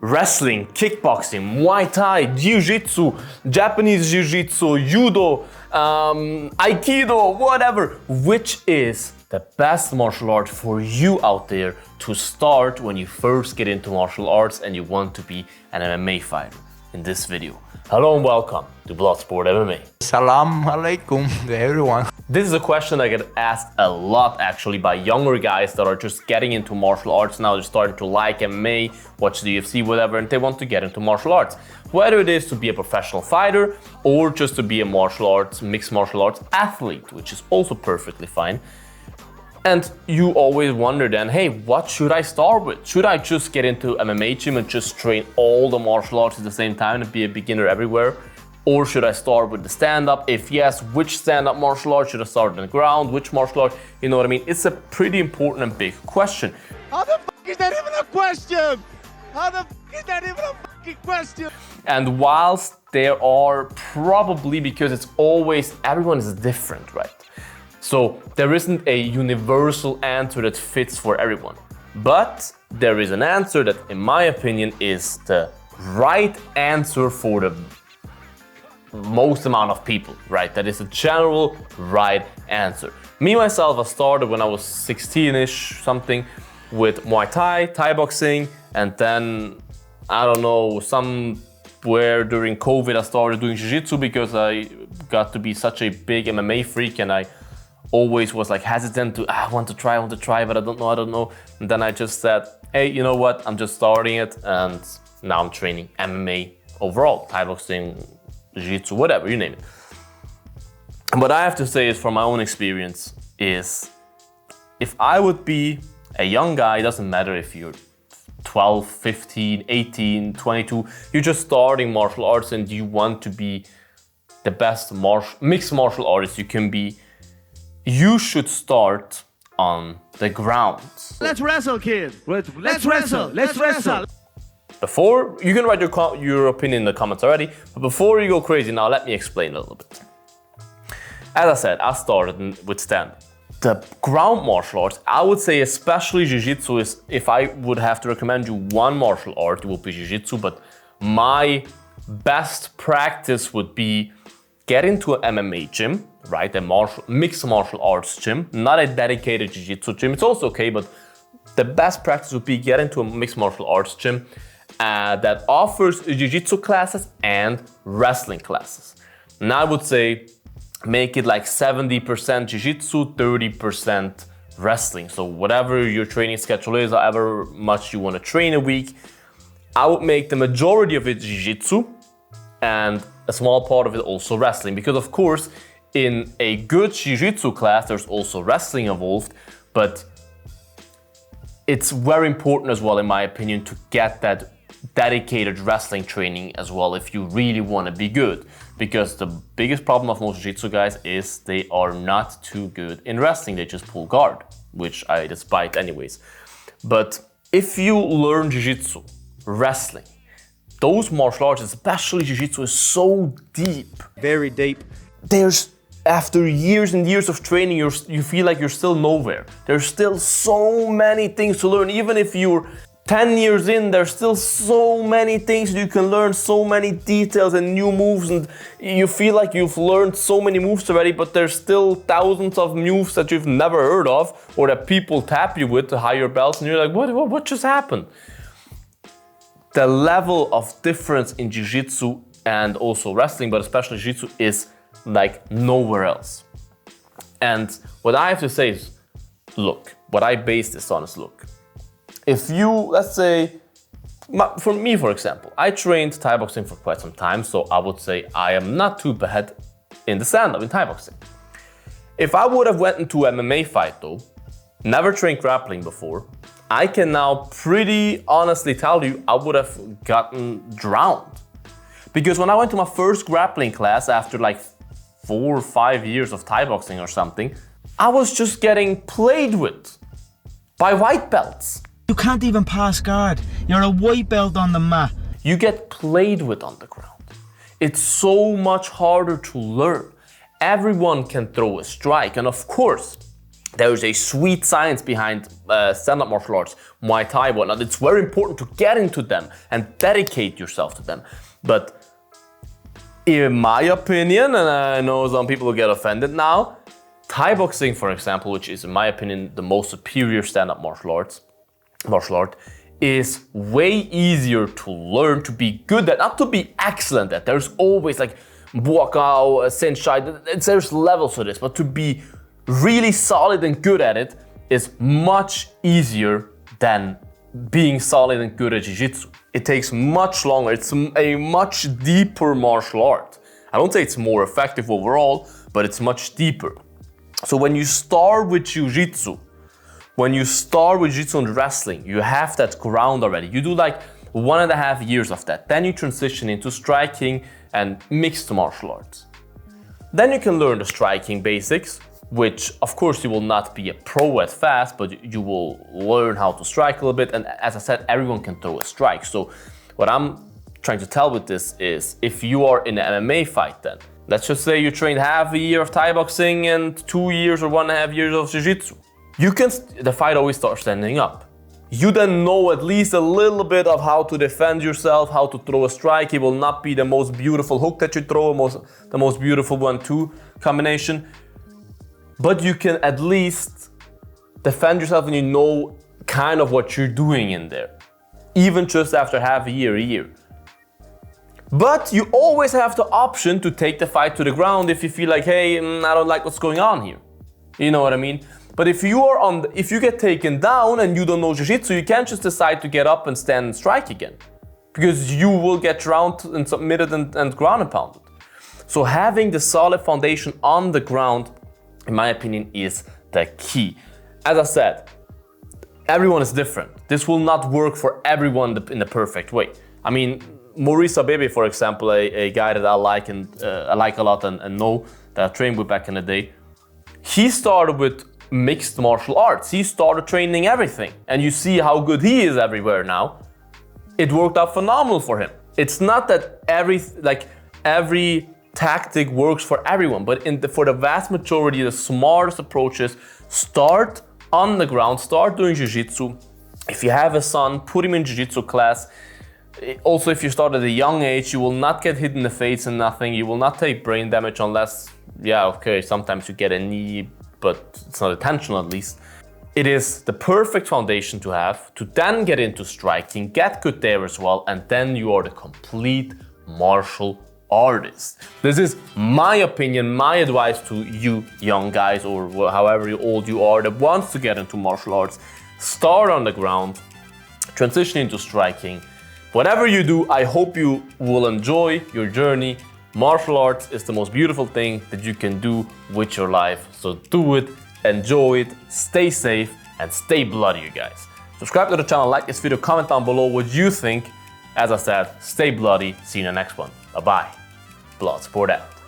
wrestling, kickboxing, Muay Thai, JiuJitsu, Japanese Jiu-Jitsu, Judo, Aikido, whatever. Which is the best martial art for you out there to start when you first get into martial arts and you want to be an MMA fighter? In this video. Hello and welcome to Bloodsport MMA. Salam alaikum to everyone. This is a question I get asked a lot actually by younger guys that are just getting into martial arts now. They're starting to like MMA, watch the UFC, whatever, and they want to get into martial arts. Whether it is to be a professional fighter or just to be a martial arts, mixed martial arts athlete, which is also perfectly fine. And you always wonder then, hey, what should I start with? Should I just get into MMA gym and just train all the martial arts at the same time and be a beginner everywhere? Or should I start with the stand-up? If yes, which stand-up martial art? Should I start on the ground? Which martial art? You know what I mean? It's a pretty important and big question. How the fuck is that even a question? How the fuck is that even a fucking question? And whilst there are probably, because it's always, everyone is different, right? So there isn't a universal answer that fits for everyone. But there is an answer that, in my opinion, is the right answer for the most amount of people, right? That is a general right answer. Me, myself, I started when I was 16-ish, something, with Muay Thai, Thai boxing, and then, I don't know, somewhere during COVID, I started doing Jiu-Jitsu because I got to be such a big MMA freak and I always was like hesitant to, I want to try, but I don't know. And then I just said, hey, you know what? I'm just starting it. And now I'm training MMA overall, Thai boxing, Jiu-Jitsu, whatever, you name it. And what I have to say is from my own experience is if I would be a young guy, it doesn't matter if you're 12, 15, 18, 22, you're just starting martial arts and you want to be the best mixed martial artist you can be, you should start on the ground. Let's wrestle, kid. Let's wrestle. Let's wrestle. Before, you can write your opinion in the comments already, but before you go crazy, now let me explain a little bit. As I said, I started with stand-up. The ground martial arts, I would say especially Jiu-Jitsu is, if I would have to recommend you one martial art, it would be Jiu-Jitsu, but my best practice would be get into an MMA gym, right? A mixed martial arts gym, not a dedicated Jiu-Jitsu gym. It's also okay, but the best practice would be get into a mixed martial arts gym that offers Jiu-Jitsu classes and wrestling classes. And I would say make it like 70% Jiu-Jitsu, 30% wrestling. So whatever your training schedule is, however much you want to train a week, I would make the majority of it Jiu-Jitsu and a small part of it also wrestling. Because of course, in a good Jiu-Jitsu class, there's also wrestling involved, but it's very important as well, in my opinion, to get that dedicated wrestling training as well if you really want to be good. Because the biggest problem of most Jiu-Jitsu guys is they are not too good in wrestling. They just pull guard, which I despise anyways. But if you learn Jiu-Jitsu, wrestling, those martial arts, especially Jiu-Jitsu, is so deep. Very deep. There's, after years and years of training, you feel like you're still nowhere. There's still so many things to learn. Even if you're 10 years in, there's still so many things you can learn, so many details and new moves, and you feel like you've learned so many moves already, but there's still thousands of moves that you've never heard of or that people tap you with to higher belts, and you're like, what just happened? The level of difference in Jiu-Jitsu and also wrestling, but especially Jiu-Jitsu, is like nowhere else. And what I have to say is, look, what I base this on is, look, if you, let's say, for me, for example, I trained Thai boxing for quite some time, so I would say I am not too bad in the stand-up in Thai boxing. If I would have went into an MMA fight though, never trained grappling before, I can now pretty honestly tell you I would have gotten drowned. Because when I went to my first grappling class after like 4 or 5 years of Thai boxing or something, I was just getting played with by white belts. You can't even pass guard. You're a white belt on the mat. You get played with on the ground. It's so much harder to learn. Everyone can throw a strike, and of course, There is a sweet science behind stand-up martial arts, Muay Thai, whatnot. It's very important to get into them and dedicate yourself to them. But in my opinion, and I know some people will get offended now, Thai boxing, for example, which is in my opinion the most superior stand-up martial art, is way easier to learn, to be good at, not to be excellent at. There's always like Buakao, Senshai, there's levels to this, but to be really solid and good at it is much easier than being solid and good at Jiu-Jitsu. It takes much longer, it's a much deeper martial art. I don't say it's more effective overall, but it's much deeper. So when you start with Jiu-Jitsu, and wrestling, you have that ground already. You do like 1.5 years of that. Then you transition into striking and mixed martial arts. Then you can learn the striking basics, which of course you will not be a pro at fast, but you will learn how to strike a little bit. And as I said, everyone can throw a strike. So what I'm trying to tell with this is, if you are in an MMA fight, then let's just say you trained half a year of Thai boxing and 2 years or 1.5 years of Jiu-Jitsu. The fight always starts standing up. You then know at least a little bit of how to defend yourself, how to throw a strike. It will not be the most beautiful hook that you throw, the most beautiful 1-2 combination. But you can at least defend yourself and you know kind of what you're doing in there. Even just after half a year. But you always have the option to take the fight to the ground if you feel like, hey, I don't like what's going on here. You know what I mean? But if you get taken down and you don't know Jiu-Jitsu, you can't just decide to get up and stand and strike again. Because you will get drowned and submitted and ground and pounded. So having the solid foundation on the ground, in my opinion, is the key. As I said, everyone is different. This will not work for everyone in the perfect way. I mean, Maurice Abebe, for example, a guy that I like a lot and know, that I trained with back in the day, he started with mixed martial arts. He started training everything, and you see how good he is everywhere now. It worked out phenomenal for him. It's not that every tactic works for everyone, but for the vast majority, the smartest approach is start on the ground, start doing Jiu-Jitsu. If you have a son, put him in Jiu-Jitsu class. Also, if you start at a young age, you will not get hit in the face and nothing. You will not take brain damage unless, sometimes you get a knee, but it's not intentional at least. It is the perfect foundation to have, to then get into striking, get good there as well, and then you are the complete martial artist. This is my opinion, my advice to you young guys, or however old you are, that wants to get into martial arts. Start on the ground, transition into striking. Whatever you do, I hope you will enjoy your journey. Martial arts is the most beautiful thing that you can do with your life. So do it, enjoy it, stay safe, and stay bloody, you guys. Subscribe to the channel, like this video, comment down below what you think. As I said, stay bloody. See you in the next one. Bye-bye. Bloodsport out.